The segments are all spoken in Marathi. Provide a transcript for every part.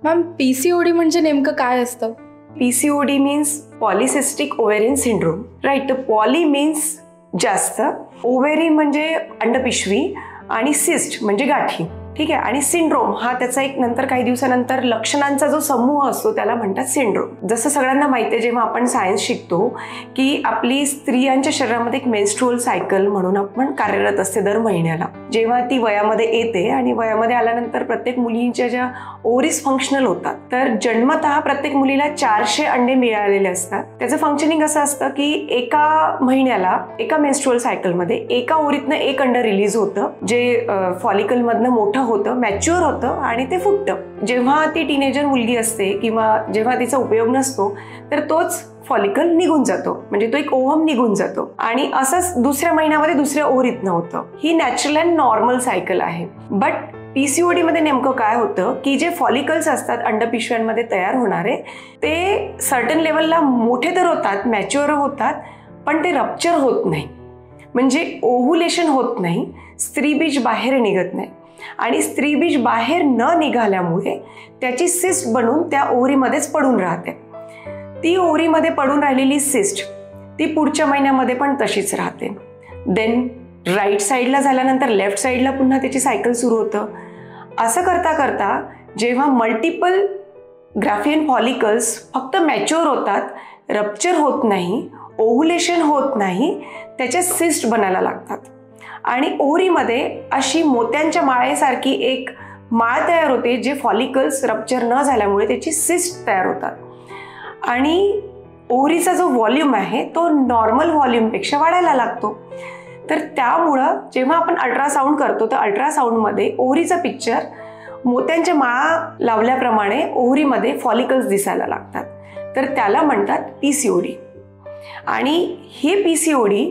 मॅम, पीसीओडी म्हणजे नेमकं काय असतं? PCOD means polycystic ovarian syndrome, right. तर पॉली मीन्स जास्त, ओव्हेरी म्हणजे अंडपिशवी आणि सिस्ट म्हणजे गाठी, ठीक आहे. आणि सिंड्रोम हा त्याचा एक नंतर काही दिवसानंतर लक्षणांचा जो समूह असतो त्याला म्हणतात सिंड्रोम. जसं सगळ्यांना माहिती आहे, जेव्हा आपण सायन्स शिकतो की आपली स्त्रियांच्या शरीरामध्ये एक मेन्स्ट्रुअल सायकल म्हणून आपण कार्यरत असते दर महिन्याला. जेव्हा ती वयामध्ये येते आणि वयामध्ये आल्यानंतर प्रत्येक मुलींच्या ज्या ओव्हरीज फंक्शनल होतात, तर जन्मतः प्रत्येक मुलीला 400 अंडे मिळालेले असतात. त्याचं फंक्शनिंग असं असतं की एका महिन्याला एका मेन्स्ट्रुअल सायकलमध्ये एका ओव्हरीतनं एक अंड रिलीज होतं, जे फॉलिकलमधनं मोठं होतं, मॅच्युअर होतं आणि ते फुटतं. जेव्हा ती टीनेजर मुलगी असते किंवा जेव्हा तिचा उपयोग नसतो तर तोच फॉलिकल निघून जातो, म्हणजे तो एक ओव्हम निघून जातो आणि असंच दुसऱ्या महिन्यामध्ये दुसऱ्या ओव्हरीतनं होतं. ही नॅचरल अँड नॉर्मल सायकल आहे. बट पीसीओडी मध्ये नेमकं काय होतं की जे फॉलिकल्स असतात अंडपिशव्यांमध्ये तयार होणारे, ते सर्टन लेवलला मोठे तर होतात, मॅच्युअर होतात, पण ते रप्चर होत नाही, म्हणजे ओव्हुलेशन होत नाही, स्त्रीबीज बाहेर निघत नाही. आणि स्त्रीबीज बाहेर न निघाल्यामुळे त्याची सिस्ट बनून त्या ओव्हरीमध्येच पडून राहते. ती ओव्हरीमध्ये पडून राहिलेली सिस्ट ती पुढच्या महिन्यामध्ये पण तशीच राहते. देन राईट साईडला झाल्यानंतर लेफ्ट साईडला पुन्हा त्याची सायकल सुरू होतं. असं करता करता जेव्हा मल्टिपल ग्राफियन फॉलिकल्स फक्त मॅच्युअर होतात, रप्चर होत नाही, ओव्हुलेशन होत नाही, त्याच्या सिस्ट बनायला लागतात आणि ओव्हरीमध्ये अशी मोत्यांच्या माळेसारखी एक माळ तयार होते, जे फॉलिकल्स रप्चर न झाल्यामुळे त्याची सिस्ट तयार होतात. आणि ओव्हरीचा जो व्हॉल्यूम आहे तो नॉर्मल व्हॉल्यूमपेक्षा वाढायला लागतो. तर त्यामुळं जेव्हा आपण अल्ट्रासाऊंड करतो तर अल्ट्रासाऊंडमध्ये ओव्हरीचा पिक्चर मोत्यांच्या माळा लावल्याप्रमाणे ओव्हरीमध्ये फॉलिकल्स दिसायला लागतात. तर त्याला म्हणतात पीसीओडी. आणि हे पीसीओडी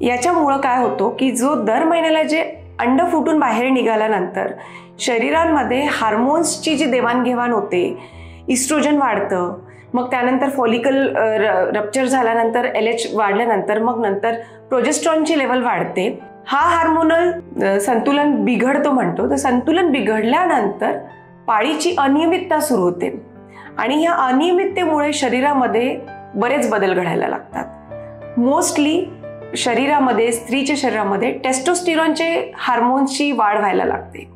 याच्यामुळं काय होतं की जो दर महिन्याला जे अंड फुटून बाहेर निघाल्यानंतर शरीरांमध्ये हार्मोन्सची जी देवाणघेवाण होते, इस्ट्रोजन वाढतं, मग त्यानंतर फॉलिकल रप्चर झाल्यानंतर LH वाढल्यानंतर मग नंतर प्रोजेस्ट्रॉनची लेवल वाढते. हा हार्मोनल संतुलन बिघडतो म्हणतो. तर संतुलन बिघडल्यानंतर पाळीची अनियमितता सुरू होते आणि ह्या अनियमिततेमुळे शरीरामध्ये बरेच बदल घडायला लागतात. मोस्टली शरीरामध्ये, स्त्रीच्या शरीरामध्ये टेस्टोस्टेरॉनचे हार्मोन्सची वाढ व्हायला लागते,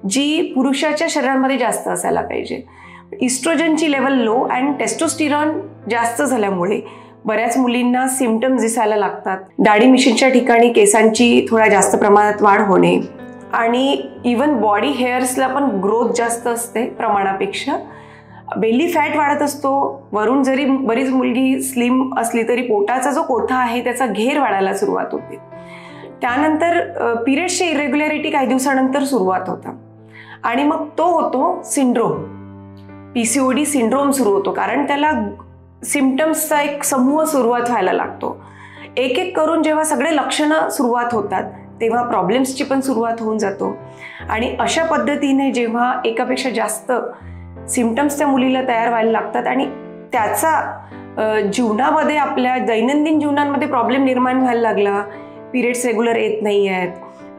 जी पुरुषाच्या शरीरामध्ये जास्त असायला पाहिजे. इस्ट्रोजनची लेवल लो आणि टेस्टोस्टेरॉन जास्त झाल्यामुळे बऱ्याच मुलींना सिम्पटम्स दिसायला लागतात. दाढी मिशींच्या ठिकाणी केसांची थोड्या जास्त प्रमाणात वाढ होणे आणि इवन बॉडी हेअर्सला पण ग्रोथ जास्त असते प्रमाणापेक्षा. बेली फॅट वाढत असतो. वरून जरी बरीच मुलगी स्लिम असली तरी पोटाचा जो कोथा आहे त्याचा घेर वाढायला सुरुवात होते. त्यानंतर पिरियड्सची इरेग्युलॅरिटी काही दिवसानंतर सुरुवात होतं आणि मग तो होतो सिंड्रोम. पीसीओडी सिंड्रोम सुरू होतो कारण त्याला सिम्पटम्सचा एक समूह सुरुवात व्हायला लागतो. एक एक करून जेव्हा सगळे लक्षणं सुरुवात होतात तेव्हा प्रॉब्लेम्सची पण सुरुवात होऊन जातो. आणि अशा पद्धतीने जेव्हा एकापेक्षा जास्त सिम्पटम्स त्या मुलीला तयार व्हायला लागतात आणि त्याचा जीवनामध्ये, आपल्या दैनंदिन जीवनांमध्ये प्रॉब्लेम निर्माण व्हायला लागला, पिरियड्स रेग्युलर येत नाही आहेत,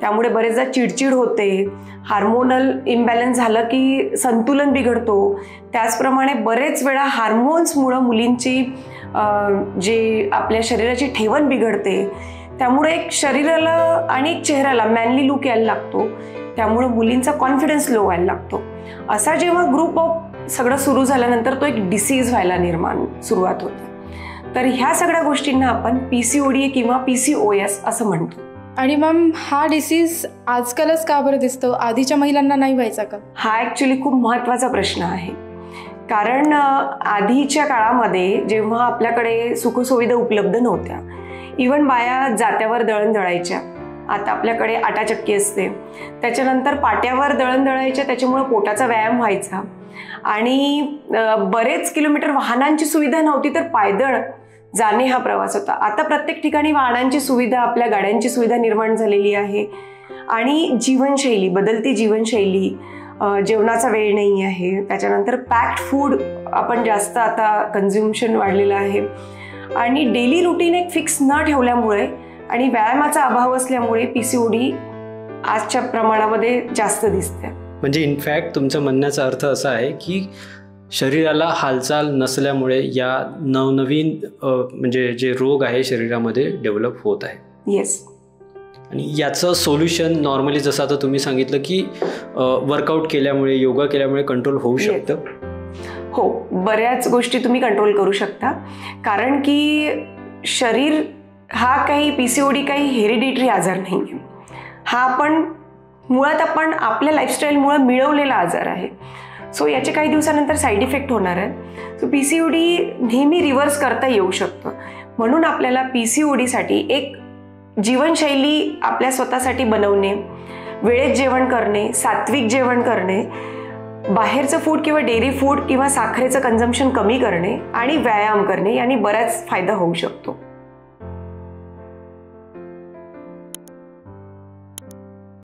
त्यामुळे बरेचदा चिडचिड होते, हार्मोनल इम्बॅलन्स झालं की संतुलन बिघडतो. त्याचप्रमाणे बरेच वेळा हार्मोन्समुळं मुलींची जे आपल्या शरीराची ठेवण बिघडते, त्यामुळे एक शरीराला आणि एक चेहऱ्याला मॅनली लुक यायला लागतो, त्यामुळे मुलींचा कॉन्फिडन्स लो व्हायला लागतो. असा जेव्हा ग्रुप ऑफ सगळं सुरू झाल्यानंतर तो एक डिसीज व्हायला सुरुवात होते. तर ह्या सगळ्या गोष्टींना आपण पीसीओडी किंवा PCOS असं म्हणतो. आणि मॅम, हा डिसीज आजकालच का बरं दिसतो, आधीच्या महिलांना नाही व्हायचा का? हा ॲक्च्युली खूप महत्त्वाचा प्रश्न आहे. कारण आधीच्या काळामध्ये जेव्हा आपल्याकडे सुखसुविधा उपलब्ध नव्हत्या, इव्हन बाया जात्यावर दळण दळायच्या, आता आपल्याकडे आटाचक्की असते, त्याच्यानंतर पाट्यावर दळण दळायच्या, त्याच्यामुळे पोटाचा व्यायाम व्हायचा आणि बरेच किलोमीटर वाहनांची सुविधा नव्हती तर पायदळ जाणे हा प्रवास होता. आता प्रत्येक ठिकाणी वाहनांची सुविधा, आपल्या गाड्यांची सुविधा निर्माण झालेली आहे आणि जीवनशैली, बदलती जीवनशैली, जेवणाचा वेळ नाही आहे, त्याच्यानंतर पॅक्ड फूड आपण जास्त आता कन्झ्युम्शन वाढलेलं आहे आणि डेली रुटीन एक फिक्स न ठेवल्यामुळे आणि व्यायामाचा अभाव असल्यामुळे पीसीओडी आजच्या प्रमाणामध्ये जास्त दिसते. म्हणजे इनफॅक्ट तुमचं म्हणण्याचा अर्थ असा आहे की शरीराला हालचाल नसल्यामुळे या नवनवीन म्हणजे जे रोग आहे शरीरामध्ये डेव्हलप होत आहे. येस. आणि याचं सोल्युशन नॉर्मली जसं आता तुम्ही सांगितलं की वर्कआउट केल्यामुळे, योगा केल्यामुळे कंट्रोल होऊ शकतं. हो, बऱ्याच गोष्टी तुम्ही कंट्रोल करू शकता, कारण की शरीर हा काही PCOD काही हेरिडिटरी आजार नाही आहे. हा आपण आपल्या लाईफस्टाईलमुळे मिळवलेला आजार आहे. सो याचे काही दिवसानंतर साईड इफेक्ट होणार आहे. सो PCOD नेहमी रिव्हर्स करता येऊ शकतं. म्हणून आपल्याला PCODसाठी एक जीवनशैली आपल्या स्वतःसाठी बनवणे, वेळेत जेवण करणे, सात्विक जेवण करणे, बाहेरचं फूड किंवा डेअरी फूड किंवा साखरेचं कन्झम्पशन कमी करणे आणि व्यायाम करणे यांनी बराच फायदा होऊ शकतो.